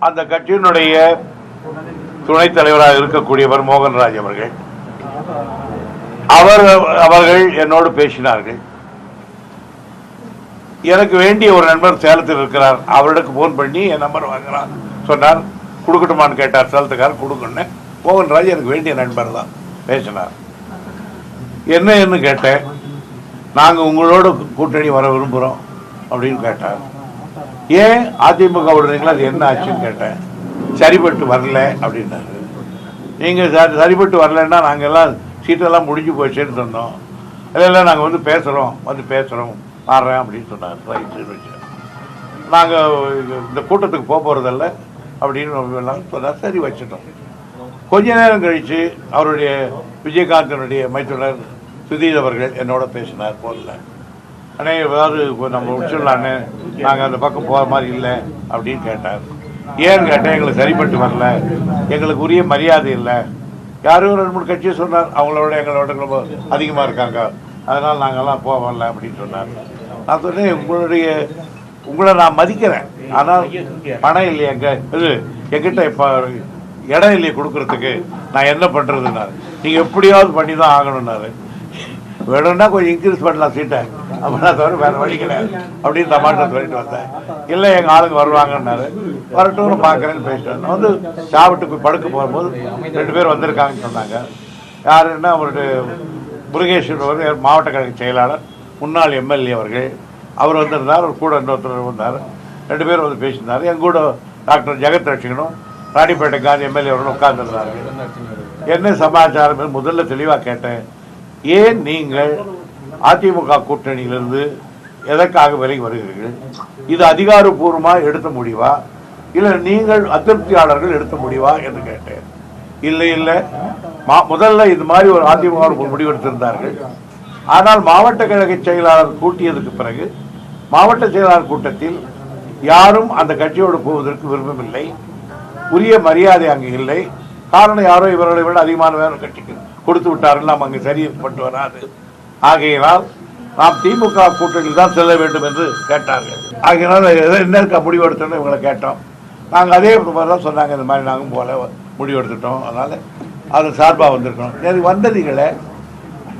அந்த கட்சியினுடைய துணைத் தலைவராக இருக்கக்கூடியவர் மோகன்ராஜ் அவர்கள் என்னோடு பேசினார்கள். எனக்கு வேண்டிய ஒரு நண்பர் சேலத்தில் இருக்கிறார், அவருக்கு போன் பண்ணி என் நம்பர் வாங்கினார். சொன்னார் கொடுக்கட்டுமான்னு கேட்டார். சேலத்துக்காரர் கொடுக்கணும். மோகன்ராஜ் எனக்கு வேண்டிய நண்பர் தான். பேசினார். என்னன்னு கேட்டேன். நாங்கள் உங்களோட கூட்டணி வர விரும்புகிறோம் அப்படின்னு கேட்டார். ஏன் அதிமுக விடுறீங்களா, அது என்ன ஆச்சுன்னு கேட்டேன். சரிபட்டு வரல அப்படின்னாரு. நீங்கள் சரிபட்டு வரலன்னா நாங்கள் எல்லாம் சீட்டெல்லாம் முடிஞ்சு போச்சுன்னு சொன்னோம். இல்லை நாங்கள் வந்து பேசுகிறோம் மாறுறேன் அப்படின்னு சொன்னார். ரைட்டு வச்சு நாங்கள் இந்த கூட்டத்துக்கு போகிறதில்ல அப்படின்னு சொன்னார். சரி வச்சுட்டோம். கொஞ்ச நேரம் கழித்து அவருடைய விஜயகாந்தனுடைய மைத்துனர் சுதீர் அவர்கள் என்னோட பேசினார் போனில். அண்ணே ஏதாவது நம்ம முடிச்சிடலான்னு, நாங்கள் அந்த பக்கம் போகிற மாதிரி இல்லை அப்படின்னு கேட்டார். ஏன்னு கேட்டேன். எங்களுக்கு சரிப்பட்டு வரல, எங்களுக்கு உரிய மரியாதை இல்லை. யாரும் 2-3 கட்சியை சொன்னார், அவங்களோட எங்களோட ரொம்ப அதிகமாக இருக்காங்க, அதனால் நாங்கள்லாம் போக வரல அப்படின்னு சொன்னார். நான் சொன்னேன் உங்களை நான் மதிக்கிறேன், ஆனால் பணம் இல்லையா எங்கிட்ட இப்போ இடம் இல்லையே கொடுக்கறதுக்கு, நான் என்ன பண்ணுறதுனாரு. நீங்கள் எப்படியாவது பண்ணி தான் ஆகணும்னாரு. வேணும்னா கொஞ்சம் இன்க்ரீஸ் பண்ணலாம் சீட்டை, அப்படின்னா தவிர வேறு வழி கிடையாது அப்படின்னு தமாட்டை சொல்லிட்டு வந்தேன். இல்லை எங்கள் ஆளுங்க வருவாங்கன்னாரு. வரட்டும்னு பார்க்குறேன்னு பேசிட்டேன். நான் வந்து சாப்பிட்டு போய் படுக்க போகும்போது 2 பேர் வந்திருக்காங்கன்னு சொன்னாங்க. யாருன்னா அவருடைய முருகேஸ்வரர் மாவட்ட கழக செயலாளர் முன்னாள் எம்எல்ஏ அவர்கள், அவர் வந்திருந்தார். அவர் கூட இன்னொருத்தர் வந்தார். 2 பேர் வந்து பேசியிருந்தார். என் கூட டாக்டர் ஜெகத் ரட்சகனும் ராணிப்பேட்டை காந்தி எம்எல்ஏ அவர்களும் உட்கார்ந்துருந்தார்கள். என்ன சமாச்சாரம் முதல்ல தெளிவாக கேட்டேன். ஏன் நீங்கள் அதிமுக கூட்டணியிலிருந்து எதற்காக விலகி வருகிறீர்கள்? இது அதிகாரப்பூர்வமாக எடுத்த முடிவா, இல்லை நீங்கள் அதிருப்தியாளர்கள் எடுத்த முடிவா என்று கேட்டேன். இல்லை முதல்ல இது மாதிரி ஒரு அதிமுக முடிவெடுத்திருந்தார்கள். ஆனால் மாவட்ட கழக செயலாளர் கூட்டியதுக்கு பிறகு மாவட்ட செயலாளர் கூட்டத்தில் யாரும் அந்த கட்சியோடு போவதற்கு விருப்பமில்லை. உரிய மரியாதை அங்கு இல்லை. காரணம் யாரோ இவர்களை விட அதிகமான வேறு கட்சிக்கு கொடுத்து விட்டார்கள், நாம் அங்கு சரியப்பட்டு வராது. ஆகையினால் நாம் திமுக கூட்டணியில் தான் செல்ல வேண்டும் என்று கேட்டார்கள். ஆகையினால் என்ன முடிவெடுத்தோன்னு இவங்களை கேட்டோம். நாங்கள் அதே மாதிரி தான் சொன்னாங்க. இந்த மாதிரி நாங்கள் போல முடிவெடுத்துட்டோம், அதனால் அது சார்பாக வந்திருக்கணும். எனக்கு வந்ததிகளை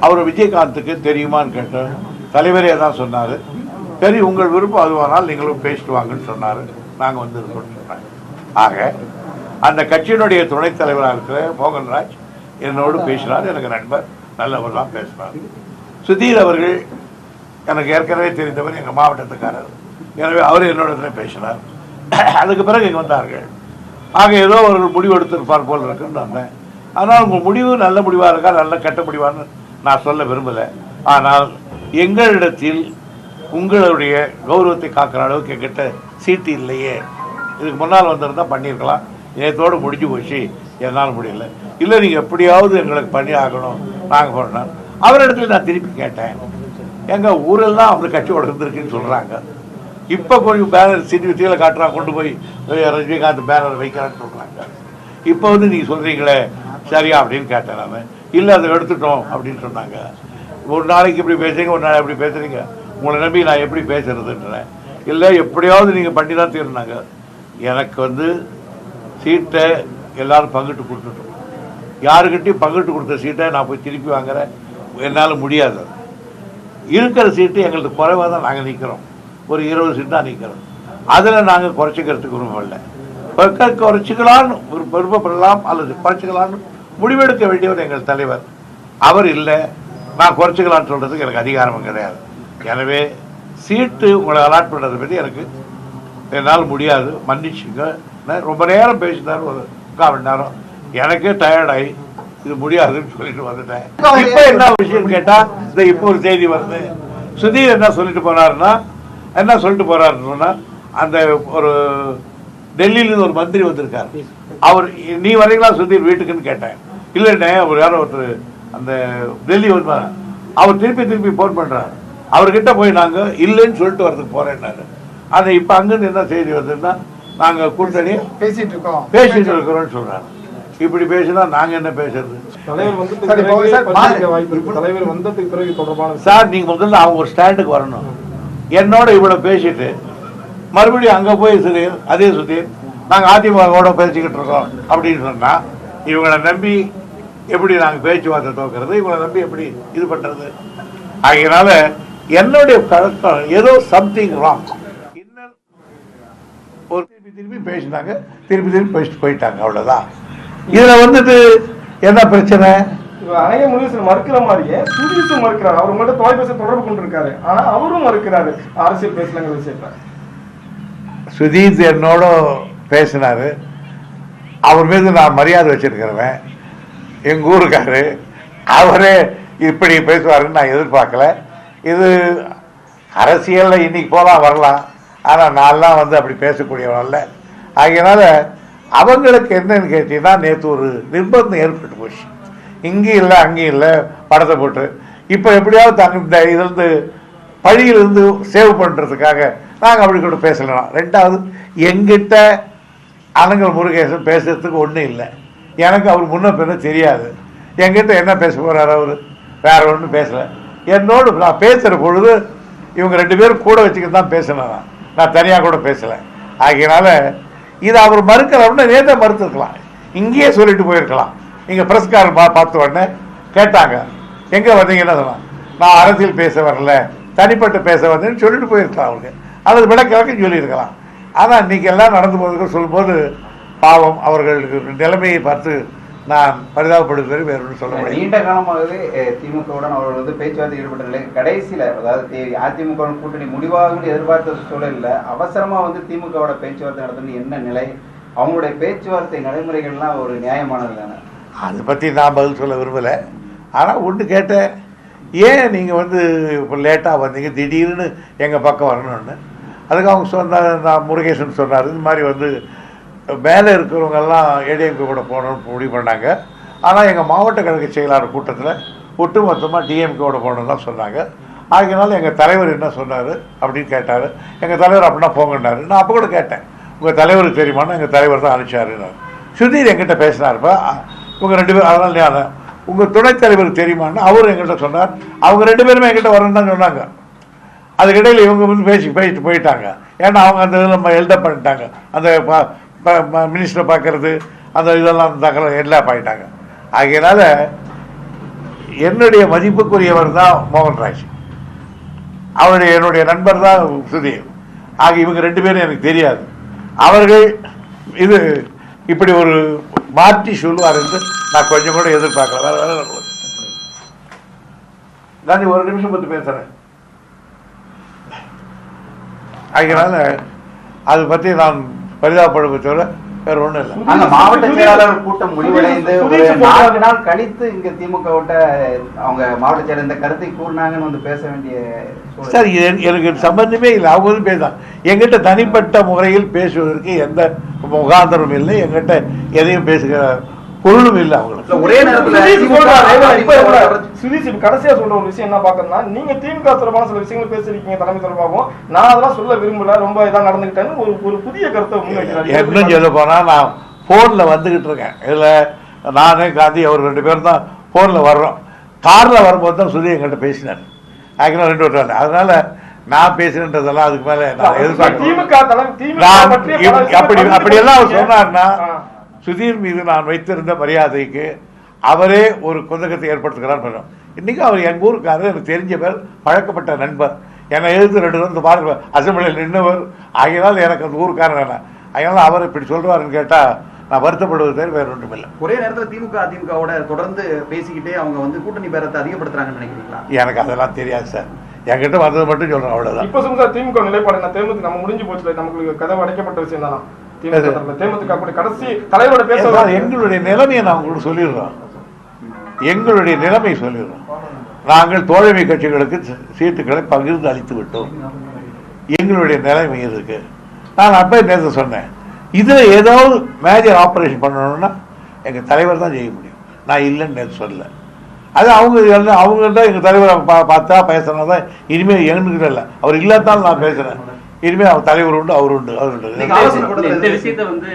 அவர் விஜயகாந்துக்கு தெரியுமான்னு கேட்டோம். தலைவரே தான் சொன்னார். சரி உங்கள் விருப்பம் அதுவானால் நீங்களும் பேசிட்டு வாங்கன்னு சொன்னார். நாங்கள் வந்து இருக்கோம்னு சொன்னாங்க. ஆக அந்த கட்சியினுடைய துணைத் தலைவராக இருக்கிற மோகன்ராஜ் என்னோடு பேசினார். எனக்கு நண்பர், நல்லவர் தான் பேசினார். சுதீர் அவர்கள் எனக்கு ஏற்கனவே தெரிந்தவர், எங்கள் மாவட்டத்துக்காரர். எனவே அவர் என்னோட பேசினார். அதுக்கு பிறகு இங்கே வந்தார்கள். ஆக ஏதோ ஒரு முடிவு எடுத்திருப்பார் போல் இருக்குன்னு வந்தேன். ஆனால் உங்கள் முடிவு நல்ல முடிவாக இருக்கா, நல்ல கெட்ட முடிவான்னு நான் சொல்ல விரும்பலை. ஆனால் எங்களிடத்தில் உங்களுடைய கௌரவத்தை காக்கிற அளவுக்கு என்கிட்ட சீட்டு இல்லையே. இதுக்கு முன்னால் வந்திருந்தால் பண்ணியிருக்கலாம். நேற்றோடு முடிஞ்சு போச்சு, என்னால் முடியல. இல்லை நீங்கள் எப்படியாவது எங்களுக்கு பண்ணி ஆகணும், நாங்கள் பண்ணோம். அவரிடத்துல நான் திருப்பி கேட்டேன். எங்கள் ஊரெல்லாம் அவங்க கட்சியோட இருந்திருக்குன்னு சொல்கிறாங்க. இப்போ கொஞ்சம் பேனர் சிட்டியில் காட்டுறாங்க, கொண்டு போய் ரஜினிகாந்த் பேனர் வைக்கிறான்னு சொல்கிறாங்க. இப்போ வந்து நீங்கள் சொல்கிறீங்களே சரியா அப்படின்னு கேட்டேன் நான். இல்லை அதை எடுத்துட்டோம் அப்படின்னு சொன்னாங்க. ஒரு நாளைக்கு இப்படி பேசுறீங்க, ஒரு நாளைக்கு எப்படி பேசுகிறீங்க, உங்களை நம்பி நான் எப்படி பேசுறதுன்றேன். இல்லை எப்படியாவது நீங்கள் பண்ணி தான் தீர்னாங்க. எனக்கு வந்து சீட்டை எல்லாரும் பங்கிட்டு கொடுத்துட்டோம். யாருக்கிட்டையும் பங்கிட்டு கொடுத்த சீட்டை நான் போய் திருப்பி வாங்குறேன், என்னால் முடியாது. இருக்கிற சீட்டு எங்களுக்கு குறைவாக தான் நாங்கள் நிற்கிறோம். ஒரு 20 சீட் தான் நிற்கிறோம். அதில் நாங்கள் குறைச்சிக்கிறதுக்கு விரும்பவில்லை. குறைச்சிக்கலான்னு விருப்பப்படலாம் அல்லது குறைச்சிக்கலான்னு முடிவெடுக்க வேண்டியவர் எங்கள் தலைவர். அவர் இல்லை, நான் குறைச்சிக்கலான்னு சொல்கிறதுக்கு எனக்கு அதிகாரம் கிடையாது. எனவே சீட்டு உங்களை அலாட் பண்ணுறதை பற்றி என்னால் முடியாது, மன்னிச்சுங்க. ரொம்ப நேரம் பேசினார், ஒரு 3/4 மணி நேரம். எனக்கே டயர்டாகி இது முடியாதுன்னு சொல்லிட்டு வந்துட்டேன். இப்போ என்ன விஷயம் கேட்டால், இப்போ ஒரு செய்தி வருது. சுதீர் என்ன சொல்லிட்டு போனாருன்னா, அந்த ஒரு டெல்லியிலேருந்து ஒரு மந்திரி வந்திருக்கார். அவர் நீ வரீங்களா சுதீர் வீட்டுக்குன்னு கேட்டேன். இல்லைண்ணே, அவர் யாரோ ஒருத்தர் அந்த டெல்லி வருவார். அவர் திருப்பி ஃபோன் பண்ணுறார். அவர்கிட்ட போய் நாங்கள் இல்லைன்னு சொல்லிட்டு வரதுக்கு போகிறேன்னாரு. அதை இப்போ அங்கேருந்து என்ன செய்தி வருதுன்னா, நாங்கள் கூட்டணி பேசிட்டு இருக்கிறோம்னு சொல்கிறாங்க. இப்படி பேசினா நாங்கள் என்ன பேசுறது? சார் நீங்கள் முதல்ல அவங்க ஒரு ஸ்டாண்டுக்கு வரணும். என்னோட இவ்வளோ பேசிட்டு மறுபடியும் அங்கே போய் சுதீர், அதே சுதீர் நாங்கள் அதிமுகவோட பேசிக்கிட்டு இருக்கோம் அப்படின்னு சொன்னால் இவங்களை நம்பி எப்படி நாங்கள் பேச்சுவார்த்தை துவக்கிறது, இவங்களை நம்பி எப்படி இது பண்ணுறது? அதனால என்னுடைய கழக்கம் ஏதோ சம்திங் ராங். இன்னும் ஒரு திருப்பி பேசினாங்க, திருப்பி பேசிட்டு போயிட்டாங்க, அவ்வளோதான். இதில் வந்துட்டு என்ன பிரச்சனை? அணைய முனிசன் மறுக்கிற மாதிரியே சுதீஷும் மறுக்கிறாரு. அவர் மட்டும் தொலைபேசி தொடர்பு கொண்டிருக்காரு, ஆனா அவரும் மறுக்கிறாரு அரசியல் பேசலங்கிற விஷயத்த. சுதீஷ் என்னோட பேசினாரு, அவர் மீது நான் மரியாதை வச்சிருக்கிறவன், எங்க ஊருக்காரு, அவரே இப்படி பேசுவாருன்னு நான் எதிர்பார்க்கல. இது அரசியலில் இன்னைக்கு போகலாம் வரலாம், ஆனால் நான்லாம் வந்து அப்படி பேசக்கூடியவன் அல்ல. அதனால அவங்களுக்கு என்னன்னு கேட்டீங்கன்னா, நேற்று ஒரு நிர்பந்தம் ஏற்பட்டு போச்சு. இங்கேயும் இல்லை அங்கேயும் இல்லை படத்தை போட்டு இப்போ எப்படியாவது தாங்க இந்த இதுலேருந்து பழியிலிருந்து சேவ் பண்ணுறதுக்காக நாங்கள் அப்படி கூட பேசலாம். ரெண்டாவது, எங்கிட்ட அலங்கல் முருகேசன் பேசுறதுக்கு ஒன்றும் இல்லை. எனக்கு அவர் முன்ன பின்ன தெரியாது. என்கிட்ட என்ன பேச போகிறார் அவர்? வேற ஒன்றும் பேசலை. என்னோடு நான் பேசுகிற பொழுது இவங்க 2 பேரும் கூட வச்சுக்கிட்டு தான் பேசினேன். நான் தனியாக கூட பேசலை. ஆகையினால இதை அவர் மறுக்கிறவன்னு நேற்று மறுத்துருக்கலாம், இங்கேயே சொல்லிட்டு போயிருக்கலாம். நீங்கள் பிரஸ்காரர் பார்த்த உடனே கேட்டாங்க, எங்கே வந்தீங்கன்னா சொன்னான், நான் அரசியல் பேச வரல, தனிப்பட்ட பேச வந்தேன்னு சொல்லிட்டு போயிருக்கலாம். அவங்க அல்லது விளக்க சொல்லியிருக்கலாம். ஆனால் இன்றைக்கி எல்லாம் நடந்து போகிறதுக்கு சொல்லும்போது பாவம் அவர்களுக்கு நிலைமையை பார்த்து நான் பரிதாபப்படுத்துவது வேறு ஒன்று சொல்ல முடியும். நீண்ட காலமாகவே திமுகவுடன் அவர்கள் வந்து பேச்சுவார்த்தை ஈடுபட்ட நிலை கடைசியில், அதாவது அதிமுக கூட்டணி முடிவாக எதிர்பார்த்த சூழலில் அவசரமாக வந்து திமுகவோட பேச்சுவார்த்தை நடத்துறது என்ன நிலை? அவங்களுடைய பேச்சுவார்த்தை நடைமுறைகள்லாம் ஒரு நியாயமானது தானே? அதை பற்றி நான் பதில் சொல்ல விரும்பலை. ஆனால் ஒன்று கேட்டேன், ஏன் நீங்கள் வந்து இப்போ லேட்டாக வந்தீங்க, திடீர்னு எங்கள் பக்கம் வரணும்னு. அதுக்கு அவங்க நான் முருகேசன் சொன்னார், இந்த மாதிரி வந்து மேலே இருக்கிறவங்கெல்லாம் ஏடிஎம்கே கூட போகணும்னு முடிவு பண்ணாங்க. ஆனால் எங்கள் மாவட்ட கழக செயலாளர் கூட்டத்தில் ஒட்டு மொத்தமாக டிஎம்கேவோட போகணுன்னு தான் சொன்னாங்க. ஆகினால எங்கள் தலைவர் என்ன சொன்னார் அப்படின்னு கேட்டார். எங்கள் தலைவர் அப்படின்னா போங்கன்னாரு. நான் அப்போ கூட கேட்டேன், உங்கள் தலைவருக்கு தெரியுமான்னு. எங்கள் தலைவர் தான் அனுப்பிச்சாருன்னு. சுதீர் எங்கிட்ட பேசினார்ப்பா, உங்கள் 2 பேரும். அதனால உங்கள் துணைத் தலைவருக்கு தெரியுமான்னு அவர் எங்கிட்ட சொன்னார். அவங்க 2 பேருமே எங்கிட்ட வரணுன்னு தான் சொன்னாங்க. அதுக்கிடையில் இவங்க வந்து பேசிட்டு போயிட்டாங்க. ஏன்னா அவங்க அந்த இதில் நம்ம எல்டப் பண்ணிட்டாங்க, அந்த மினிஸ்டரை பார்க்கறது அந்த இதெல்லாம் தகவல் எல்லாம் ஆகிட்டாங்க. ஆகையினால என்னுடைய மதிப்புக்குரியவர் தான் மோகன்ராஜ், என்னுடைய நண்பர் தான் சுதீர். ஆக இவங்க 2 பேரும் எனக்கு தெரியாது. அவர்கள் இது இப்படி ஒரு மாற்றி சொல்லுவார் என்று நான் கொஞ்சம் கூட எதிர்பார்க்கல. நான் ஒரு நிமிஷம் பற்றி பேசுறேன். அதனால அதை பற்றி நான் பரிதாபப்படுவதை தவிர வேற ஒன்றும் இல்லை. அந்த மாவட்ட செயலாளர் கூட்டம் முடிவடைந்து ஒரு 4 நாள் கழித்து இங்க திமுகவிட்ட அவங்க மாவட்ட செயலர் இந்த கருத்தை கூறினாங்கன்னு வந்து பேச வேண்டிய சார், எனக்கு சம்பந்தமே இல்லை. அவங்க வந்து பேசுறாங்க. எங்கிட்ட தனிப்பட்ட முறையில் பேசுவதற்கு எந்த முகாந்திரம் இல்லை, எங்கிட்ட எதையும் பேசுகிற பொருளும் இல்லை. அவங்களுக்கு ஒரே நேரத்தில் சுதீஷ் கடைசியா சொல்ற ஒரு விஷயம் என்ன பாக்கணும்னா, நீங்க திமுக தொடர்பான சில விஷயங்கள் பேசிருக்கீங்க தலைமை தொடர்பாகவும், நான் அதெல்லாம் சொல்ல விரும்பல, ரொம்ப இதா நடந்துக்கிட்டேன்னு ஒரு புதிய கருத்தை முன்வைக்கிறாரு. என்ன சொல்ல போனா, நான் போன்ல வந்துகிட்டு இருக்கேன். இதுல நானே காந்தி அவர் 2 பேரும் தான் போன்ல வர்றோம். கார்ல வரும்போது தான் சுதீர் எங்கிட்ட பேசினார். ஆகினா 2 வருஷம். அதனால நான் பேசுறேன்றதெல்லாம் அதுக்கு மேல நான் எதிர்பார்க்கிறேன். அப்படியெல்லாம் அவர் சொன்னார்னா, சுதீர் மீது நான் வைத்திருந்த மரியாதைக்கு அவரே ஒரு குந்தகத்தை ஏற்படுத்துகிறார். இன்னைக்கு அவர் எங்கள் ஊருக்காரர், எனக்கு தெரிஞ்ச பேர், பழக்கப்பட்ட நண்பர். என்னை எழுத்து 2 வந்து பாருங்க அசம்பிளியில் நின்றவர். ஆகினால் எனக்கு அந்த ஊருக்காரர் வேணாம். அதனால அவர் இப்படி சொல்றாருன்னு கேட்டால் நான் வருத்தப்படுவது வேற ஒன்றும் இல்லை. ஒரே நேரத்தில் திமுக அதிமுகவோட தொடர்ந்து பேசிக்கிட்டே அவங்க வந்து கூட்டணி பேரத்தை அதிகப்படுத்துறாங்கன்னு நினைக்கிறீங்களா? எனக்கு அதெல்லாம் தெரியாது சார், என்கிட்ட வந்தது மட்டும் சொல்றேன், அவ்வளவுதான். இப்போ சொல்லுங்க, திமுக நிலைப்பாடு என்ன? தேமுதிக நம்ம முடிஞ்சு போச்சு, நமக்கு கதவு அடைக்கப்பட்ட விஷயம் தானா? தேமுதிக கடைசி தலைவரோட பேச எங்களுடைய நிலைமையை நான் உங்களுக்கு சொல்லிடுறோம். எங்களுடைய நிலைமை சொல்லிடுறோம். நாங்கள் தோழமை கட்சிகளுக்கு சீட்டுகளை பகிர்ந்து அளித்து விட்டோம். எங்களுடைய நிலைமை இருக்கு. நான் அப்போ நேற்று சொன்னேன், இதில் ஏதாவது மேஜர் ஆப்ரேஷன் பண்ணணும்னா எங்கள் தலைவர் தான் செய்ய முடியும். நான் இல்லைன்னு நேற்று சொல்லலை. அது அவங்கள்ட்ட எங்கள் தலைவரை பார்த்தா பேசுனா தான் இனிமேல் எங்களுக்கு இல்லை. அவர் இல்லாதாலும் நான் பேசுகிறேன். இனிமேல் அவர் தலைவர் உண்டு, அவர் உண்டு, அவர் உண்டு. இந்த விஷயத்தை வந்து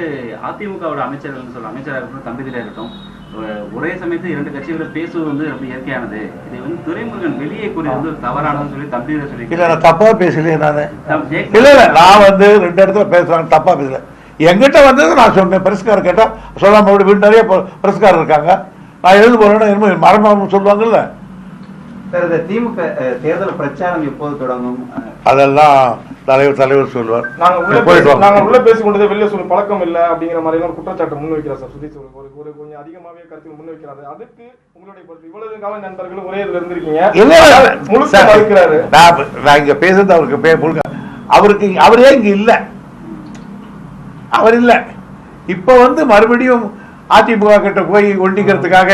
அதிமுகவோட அமைச்சர்கள் சொல்ல, அமைச்சராக இருக்கட்டும், தம்பிதிரியாக இருக்கட்டும், ஒரே சமயத்தில் 2 கட்சிகள் பேசுவது வந்து ரொம்ப இயற்கையானது. இதை வந்து துரைமுருகன் வெளியே கூறி வந்து ஒரு தவறானதுன்னு சொல்லி தம்பிதிரை சொல்லி. இல்லை, நான் தப்பாக பேசலையே. நான் இல்லை நான் வந்து 2 இடத்துல பேசுகிறாங்க, தப்பாக பேசல. எங்கிட்ட வந்தது நான் சொன்னேன். பிரஸ்காரர் கேட்டால் சொல்லாம வீடு நிறைய பிரஸ்காரர் இருக்காங்க. நான் எழுந்து போறேன்னா மரணம் சொல்லுவாங்கல்ல. சார், இந்த திமுக தேர்தல் பிரச்சாரம் எப்போது தொடங்கும்? அதெல்லாம் தலைவர் சொல்லுவார். நாங்க உள்ள பேசி கொண்டதே வெளியே சொல்ல பழக்கம் இல்ல அப்படிங்கிற மாதிரி எல்லாம் குற்றச்சாட்டு முன்வைக்கிறார் சார் சுதீஷ். ஒரு கொஞ்சம் அதிகமாவே கருத்து முன்வைக்கிறாரு. அதுக்கு உங்களுடைய பொறுத்து இவ்வளவு கால நண்பர்களும் ஒரே இதுல இருந்திருக்கீங்க. முழுக்க மறுக்கிறாரு. நான் இங்க பேசுறது அவருக்கு அவரே இங்க இல்ல, அவர் இல்ல. இப்ப மறுபடியும் அதிமுக கிட்ட போய் ஒண்டிக்கிறதுக்காக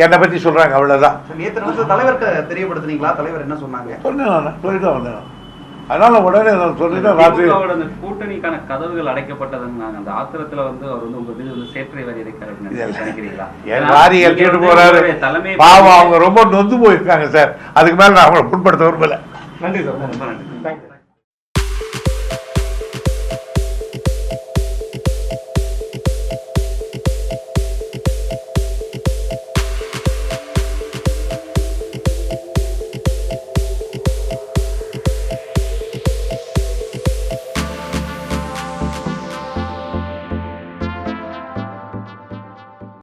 என்னை பத்தி சொல்றாங்க, அவ்வளவுதான். நேற்று தலைவர்கிட்ட தெரியப்படுத்தினீங்களா? தலைவர் என்ன சொன்னாங்க? சொல்லிட்டு வந்தேன். அதனால உடனே நான் சொல்லிட்டேன். கூட்டணிக்கான கதவுகள் அடைக்கப்பட்டதுன்னு அந்த ஆத்திரத்துல அவர் உங்க மீது சேற்றை வரி நினைக்கிறீங்களா? என் வாரி எடுத்துட்டு போறாரு. பாவம், அவங்க ரொம்ப நொந்து போயிருக்காங்க சார். அதுக்கு மேல நான் அவங்களை புண்படுத்த விரும்பல. நன்றி சார்.